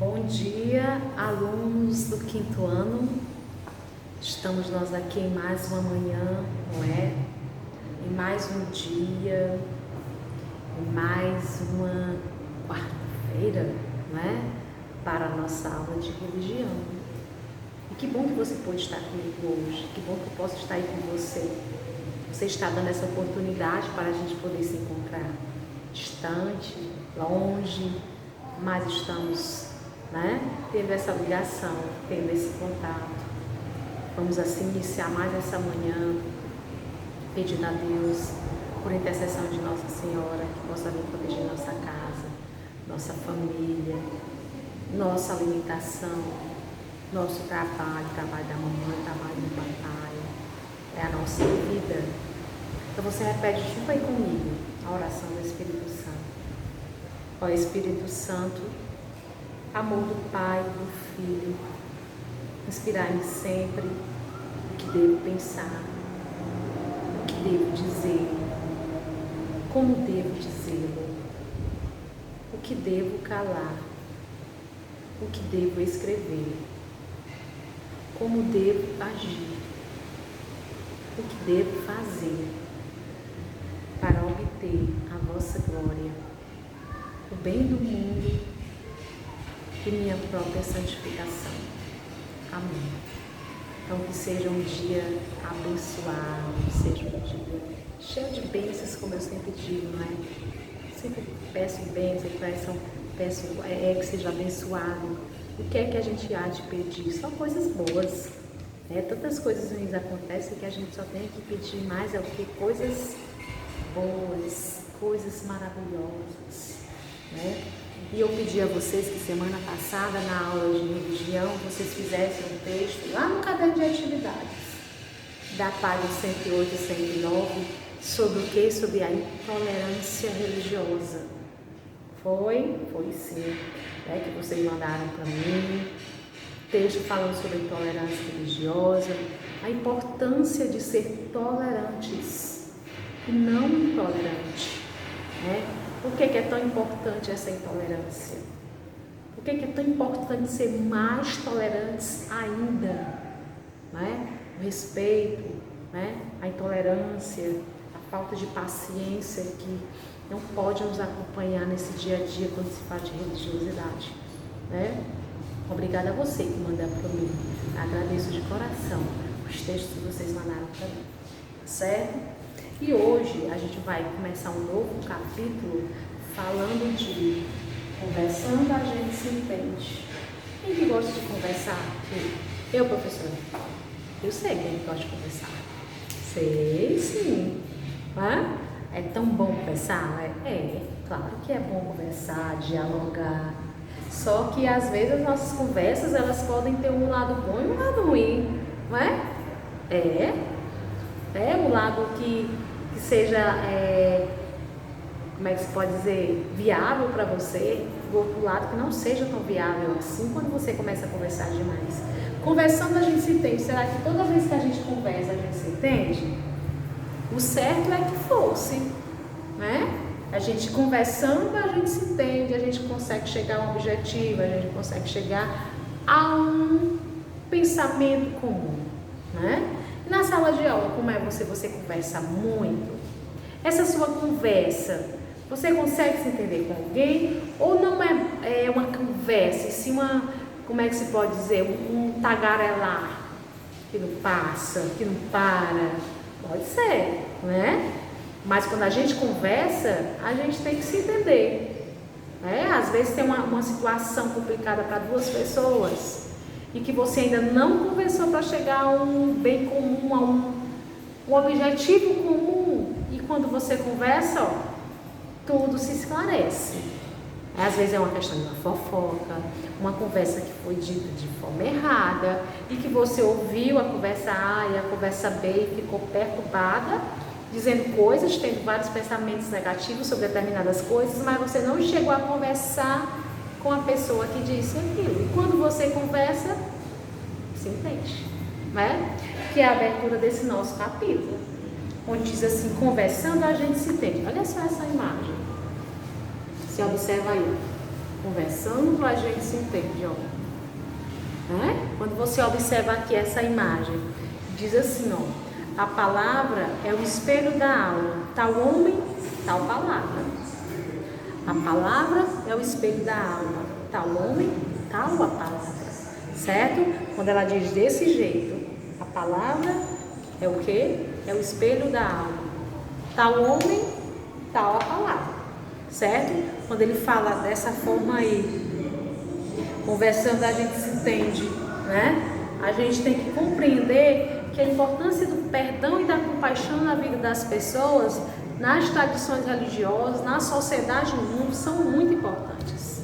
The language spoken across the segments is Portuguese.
Bom dia, alunos do quinto ano. Estamos nós aqui em mais uma manhã, não é? Em mais um dia, em mais uma quarta-feira, não é? Para a nossa aula de religião. E que bom que você pode estar comigo hoje, que bom que eu posso estar aí com você. Você está dando essa oportunidade para a gente poder se encontrar distante, longe, mas estamos, tendo essa ligação, tendo esse contato. Vamos assim iniciar mais essa manhã, pedindo a Deus, por intercessão de Nossa Senhora, que possa vir proteger nossa casa, nossa família, nossa alimentação, nosso trabalho, trabalho da mamãe, trabalho do papai, é a nossa vida. Então você repete junto aí comigo a oração do Espírito Santo. Ó Espírito Santo, amor do Pai, do Filho, inspirai-me sempre o que devo pensar, o que devo dizer, como devo dizê-lo, o que devo calar, o que devo escrever, como devo agir, o que devo fazer para obter a vossa glória, o bem do mundo e minha própria santificação. Amém. Então que seja um dia abençoado, seja um dia cheio de bênçãos, como eu sempre digo, não é? Sempre peço bênçãos, peço que seja abençoado. O que é que a gente há de pedir? Só coisas boas. Tantas coisas ruins acontecem que a gente só tem que pedir mais o que? Coisas boas, coisas maravilhosas, né? E eu pedi a vocês que semana passada, na aula de religião, vocês fizessem um texto lá no caderno de atividades, da página 108 e 109, sobre o que? Sobre a intolerância religiosa. Foi sim, que vocês mandaram para mim, texto falando sobre a intolerância religiosa, a importância de ser tolerantes e não intolerante, né? Por que é tão importante essa intolerância? Por que é tão importante ser mais tolerantes ainda? O respeito, a intolerância, a falta de paciência que não pode nos acompanhar nesse dia a dia quando se fala de religiosidade. Obrigada a você que mandou para mim. Agradeço de coração os textos que vocês mandaram para mim. Certo? E hoje a gente vai começar um novo capítulo falando de conversando a gente se entende. Quem que gosta de conversar? Eu, professora. Eu sei quem gosta de conversar. Sei sim. É tão bom conversar? Claro que é bom conversar, dialogar. Só que às vezes as nossas conversas elas podem ter um lado bom e um lado ruim, não é? Um lado que seja, como é que se pode dizer, viável para você, do outro lado que não seja tão viável assim quando você começa a conversar demais. Conversando a gente se entende. Será que toda vez que a gente conversa a gente se entende? O certo é que fosse, A gente conversando a gente se entende, a gente consegue chegar a um objetivo, a gente consegue chegar a um pensamento comum, Na sala de aula, como é você conversa muito? Essa sua conversa, você consegue se entender com alguém? Ou não é uma conversa, e sim como é que se pode dizer, um tagarelar que não passa, que não para? Pode ser, Mas quando a gente conversa, a gente tem que se entender. Às vezes tem uma situação complicada para duas pessoas e que você ainda não conversou para chegar a um bem comum, a um objetivo comum. E quando você conversa, tudo se esclarece. Às vezes é uma questão de uma fofoca, uma conversa que foi dita de forma errada e que você ouviu a conversa A e a conversa B e ficou perturbada, dizendo coisas, tendo vários pensamentos negativos sobre determinadas coisas, mas você não chegou a conversar com a pessoa que disse aquilo. E quando você conversa, se entende, Que é a abertura desse nosso capítulo, onde diz assim, conversando a gente se entende. Olha só essa imagem. Você observa aí. Conversando a gente se entende, ó. Né? Quando você observa aqui essa imagem, diz assim, ó, a palavra é o espelho da alma, tal homem, tal palavra. A palavra é o espelho da alma, tal homem, tal a palavra, certo? Quando ela diz desse jeito, a palavra é o quê? É o espelho da alma, tal homem, tal a palavra, certo? Quando ele fala dessa forma aí, conversando a gente se entende, né? A gente tem que compreender que a importância do perdão e da compaixão na vida das pessoas, nas tradições religiosas, na sociedade, no mundo, são muito importantes,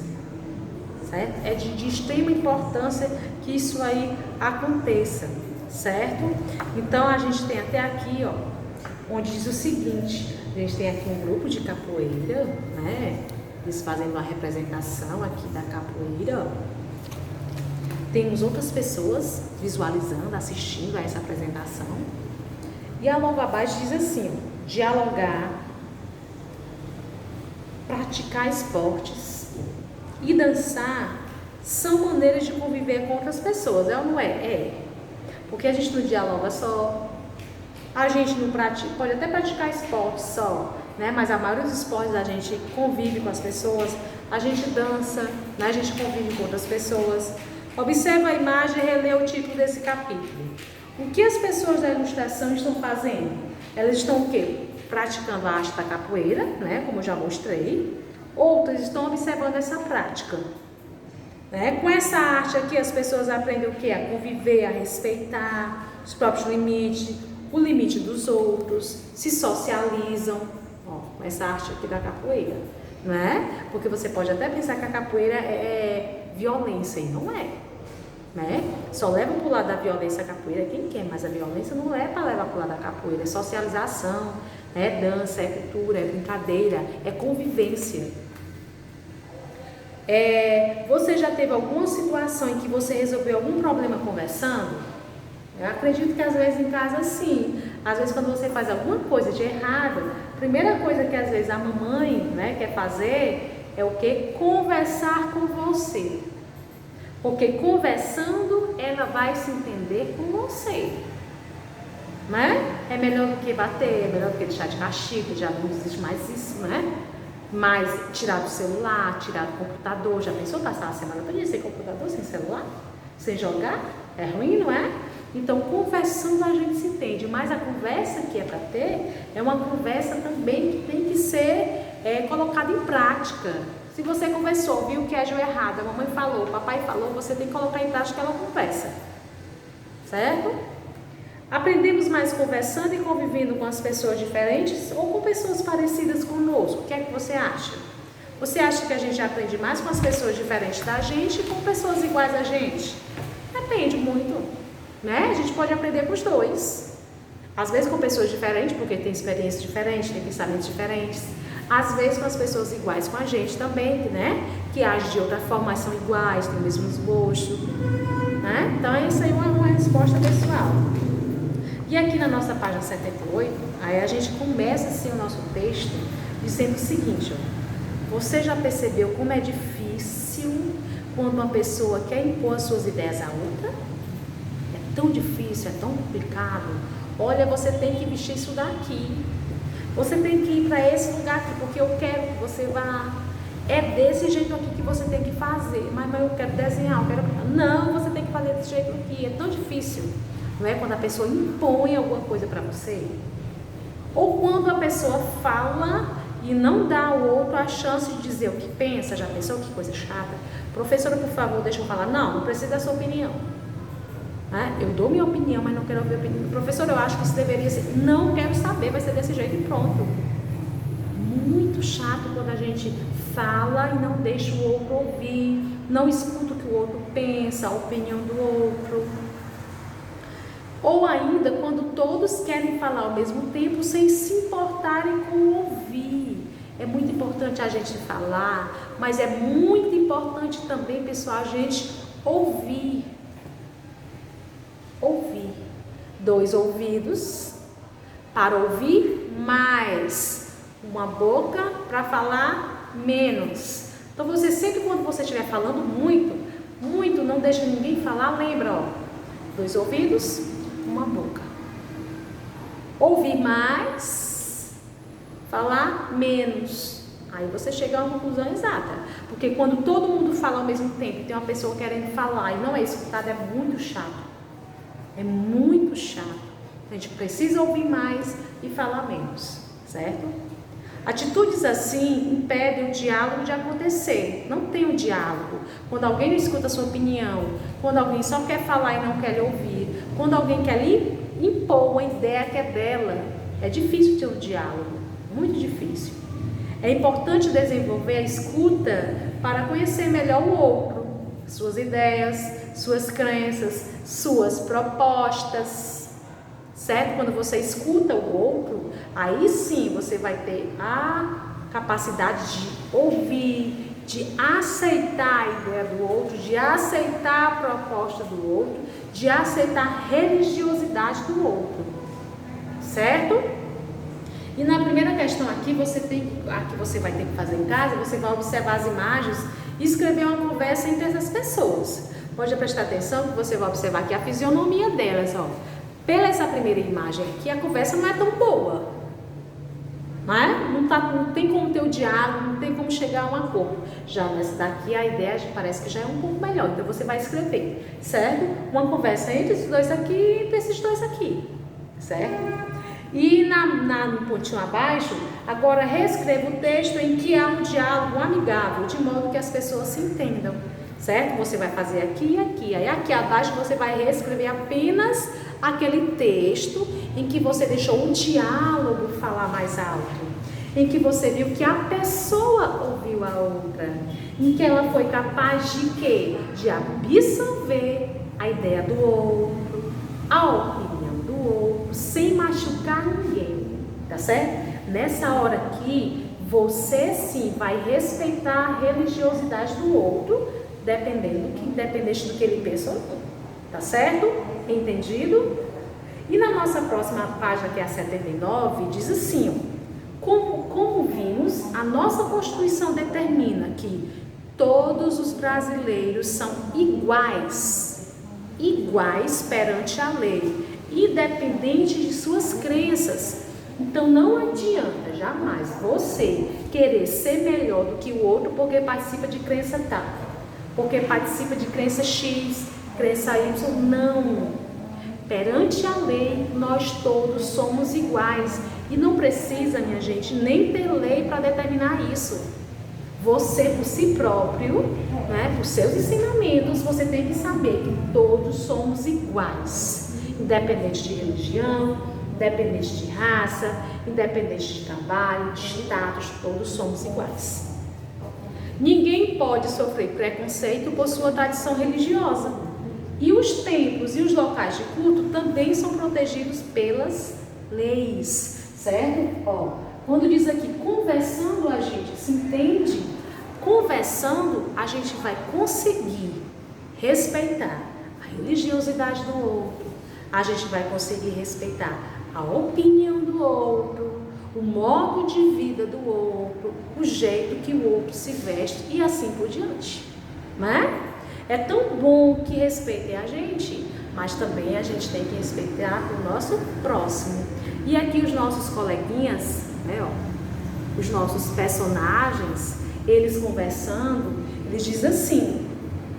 certo? É de extrema importância que isso aí aconteça, certo? Então a gente tem até aqui, ó, onde diz o seguinte: a gente tem aqui um grupo de capoeira, né? Eles fazem uma representação aqui da capoeira, ó. Temos outras pessoas visualizando, assistindo a essa apresentação. E a logo abaixo diz assim, ó, dialogar, praticar esportes e dançar são maneiras de conviver com outras pessoas, é ou não é? É. Porque a gente não dialoga só, a gente não pratica, pode até praticar esportes só, né? Mas a maioria dos esportes a gente convive com as pessoas, a gente dança, né? A gente convive com outras pessoas. Observa a imagem e relê o título desse capítulo. O que as pessoas da ilustração estão fazendo? Elas estão o quê? Praticando a arte da capoeira, né? Como eu já mostrei. Outras estão observando essa prática. Né? Com essa arte aqui, as pessoas aprendem o quê? A conviver, a respeitar os próprios limites, o limite dos outros, se socializam. Ó, com essa arte aqui da capoeira. Né? Porque você pode até pensar que a capoeira é violência, e não é. Né? Só leva para o lado da violência a capoeira quem quer, mas a violência não é para levar para o lado da capoeira, é socialização, é dança, é cultura, é brincadeira, é convivência. Você já teve alguma situação em que você resolveu algum problema conversando? Eu acredito que às vezes em casa sim. Às vezes quando você faz alguma coisa de errado, a primeira coisa que às vezes a mamãe, né, quer fazer é o quê? Conversar com você. Porque conversando, ela vai se entender com você. Né? É melhor do que bater, é melhor do que deixar de castigo, já não existe mais isso, né? Mas tirar do celular, tirar do computador. Já pensou passar a semana toda sem computador, sem celular? Sem jogar? É ruim, não é? Então, conversando a gente se entende. Mas a conversa que é para ter é uma conversa também que tem que ser colocada em prática. Se você conversou, viu que agiu errado, a mamãe falou, o papai falou, você tem que colocar em prática aquela conversa. Certo? Aprendemos mais conversando e convivendo com as pessoas diferentes ou com pessoas parecidas conosco? O que é que você acha? Você acha que a gente aprende mais com as pessoas diferentes da gente ou com pessoas iguais a gente? Depende muito, né? A gente pode aprender com os dois. Às vezes com pessoas diferentes, porque tem experiências diferentes, tem pensamentos diferentes. Às vezes com as pessoas iguais com a gente também, né? Que agem de outra forma, mas são iguais, têm o mesmo gosto, né? Então essa aí é uma resposta pessoal. E aqui na nossa página 78, aí a gente começa assim o nosso texto dizendo o seguinte, ó, você já percebeu como é difícil quando uma pessoa quer impor as suas ideias a outra? É tão difícil, é tão complicado. Olha, você tem que vestir isso daqui. Você tem que ir para esse lugar aqui, porque eu quero que você vá. É desse jeito aqui que você tem que fazer. Mas eu quero desenhar, eu quero... Não, você tem que fazer desse jeito aqui. É tão difícil. Não é quando a pessoa impõe alguma coisa para você? Ou quando a pessoa fala e não dá ao outro a chance de dizer o que pensa. Já pensou? Que coisa chata. Professora, por favor, deixa eu falar. Não precisa da sua opinião. Eu dou minha opinião, mas não quero ouvir a opinião. Professor, eu acho que isso deveria ser. Não quero saber, vai ser desse jeito e pronto. Muito chato quando a gente fala e não deixa o outro ouvir, não escuta o que o outro pensa, a opinião do outro. Ou ainda quando todos querem falar ao mesmo tempo sem se importarem com o ouvir. É muito importante a gente falar, mas é muito importante também, pessoal, a gente ouvir. Ouvir. 2 ouvidos para ouvir mais, uma boca para falar menos. Então você sempre, quando você estiver falando muito, não deixa ninguém falar, lembra, ó, 2 ouvidos, 1 boca. Ouvir mais, falar menos. Aí você chega a uma conclusão exata. Porque quando todo mundo fala ao mesmo tempo, tem uma pessoa querendo falar e não é escutado, é muito chato. É muito chato. A gente precisa ouvir mais e falar menos, certo? Atitudes assim impedem o diálogo de acontecer. Não tem um diálogo. Quando alguém não escuta a sua opinião, quando alguém só quer falar e não quer lhe ouvir, quando alguém quer lhe impor uma ideia que é dela, é difícil ter um diálogo, muito difícil. É importante desenvolver a escuta para conhecer melhor o outro, suas ideias, suas crenças, suas propostas, certo? Quando você escuta o outro, aí sim você vai ter a capacidade de ouvir, de aceitar a ideia do outro, de aceitar a proposta do outro, de aceitar a religiosidade do outro, certo? E na primeira questão aqui, você vai ter que fazer em casa, você vai observar as imagens e escrever uma conversa entre essas pessoas. Pode prestar atenção que você vai observar aqui a fisionomia delas, ó. Pela essa primeira imagem aqui, a conversa não é tão boa, não é? Não tem como ter o diálogo, não tem como chegar a um acordo. Já nessa daqui, a ideia parece que já é um pouco melhor, então você vai escrever, certo? Uma conversa entre esses dois aqui e entre esses dois aqui, certo? E no pontinho abaixo, agora reescreva o texto em que há um diálogo amigável, de modo que as pessoas se entendam, certo? Você vai fazer aqui e aqui. Aí aqui abaixo você vai reescrever apenas aquele texto em que você deixou o diálogo falar mais alto, em que você viu que a pessoa ouviu a outra, em que ela foi capaz de quê? De absorver a ideia do outro, a opinião do outro, sem machucar ninguém, tá certo? Nessa hora aqui, você sim vai respeitar a religiosidade do outro, independente do que ele pensa ou não, tá certo? Entendido? E na nossa próxima página, que é a 79, diz assim, ó, como vimos, a nossa Constituição determina que todos os brasileiros são iguais perante a lei, independente de suas crenças. Então não adianta jamais você querer ser melhor do que o outro porque participa de crença tal, porque participa de crença X, crença Y. Não. Perante a lei, nós todos somos iguais. E não precisa, minha gente, nem ter lei para determinar isso. Você, por si próprio, né, por seus ensinamentos, você tem que saber que todos somos iguais. Independente de religião, independente de raça, independente de trabalho, de status, todos somos iguais. Ninguém pode sofrer preconceito por sua tradição religiosa. E os templos e os locais de culto também são protegidos pelas leis, certo? Ó, quando diz aqui, conversando a gente se entende, conversando a gente vai conseguir respeitar a religiosidade do outro, a gente vai conseguir respeitar a opinião do outro, o modo de vida do outro, o jeito que o outro se veste e assim por diante, né? É tão bom que respeitem a gente, mas também a gente tem que respeitar o nosso próximo. E aqui os nossos coleguinhas, né, ó, os nossos personagens, eles conversando, eles dizem assim,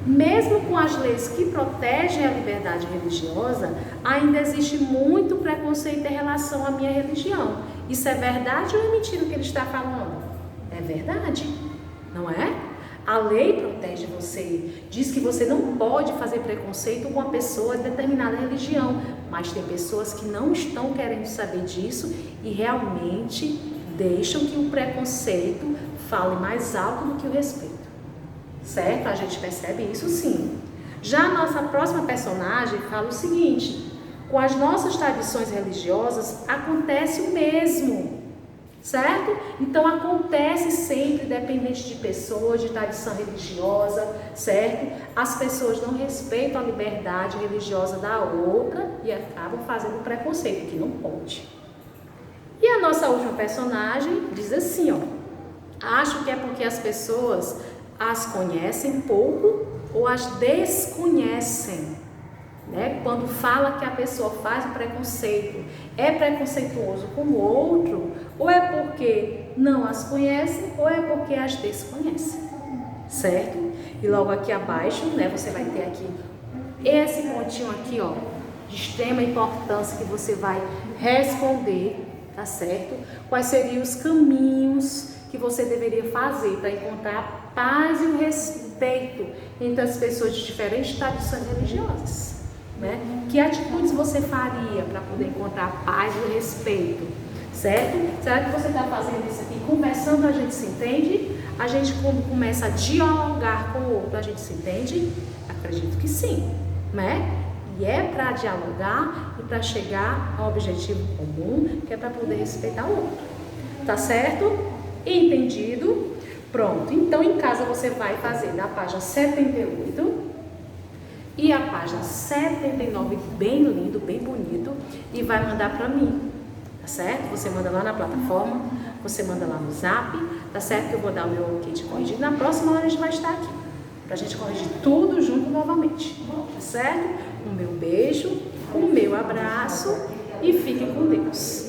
mesmo com as leis que protegem a liberdade religiosa, ainda existe muito preconceito em relação à minha religião. Isso é verdade ou é mentira o que ele está falando? É verdade, não é? A lei protege você, diz que você não pode fazer preconceito com uma pessoa de determinada religião, mas tem pessoas que não estão querendo saber disso e realmente deixam que o preconceito fale mais alto do que o respeito, certo? A gente percebe isso sim. Já a nossa próxima personagem fala o seguinte, com as nossas tradições religiosas acontece o mesmo, certo? Então acontece sempre, independente de pessoas, de tradição religiosa, certo? As pessoas não respeitam a liberdade religiosa da outra e acabam fazendo preconceito, que não pode. E a nossa última personagem diz assim, ó, acho que é porque as pessoas as conhecem pouco ou as desconhecem, né? Quando fala que a pessoa faz o preconceito, é preconceituoso com o outro, ou é porque não as conhece, ou é porque as desconhece, certo? E logo aqui abaixo, né, você vai ter aqui esse pontinho aqui, ó, de extrema importância que você vai responder, tá certo? Quais seriam os caminhos que você deveria fazer para encontrar a paz e o respeito entre as pessoas de diferentes tradições religiosas, né? Que atitudes você faria para poder encontrar a paz e o respeito, certo? Será que você está fazendo isso aqui conversando, a gente se entende? A gente, quando começa a dialogar com o outro, a gente se entende? Acredito que sim, né? E é para dialogar e para chegar ao objetivo comum, que é para poder respeitar o outro. Tá certo? Entendido? Pronto. Então, em casa você vai fazer na página 78 e a página 79, bem lindo, bem bonito, e vai mandar para mim. Tá certo? Você manda lá na plataforma, você manda lá no Zap, tá certo? Que eu vou dar o meu ok de corrigir. Na próxima hora a gente vai estar aqui, pra gente corrigir tudo junto novamente, tá certo? Um meu beijo, um meu abraço e fiquem com Deus.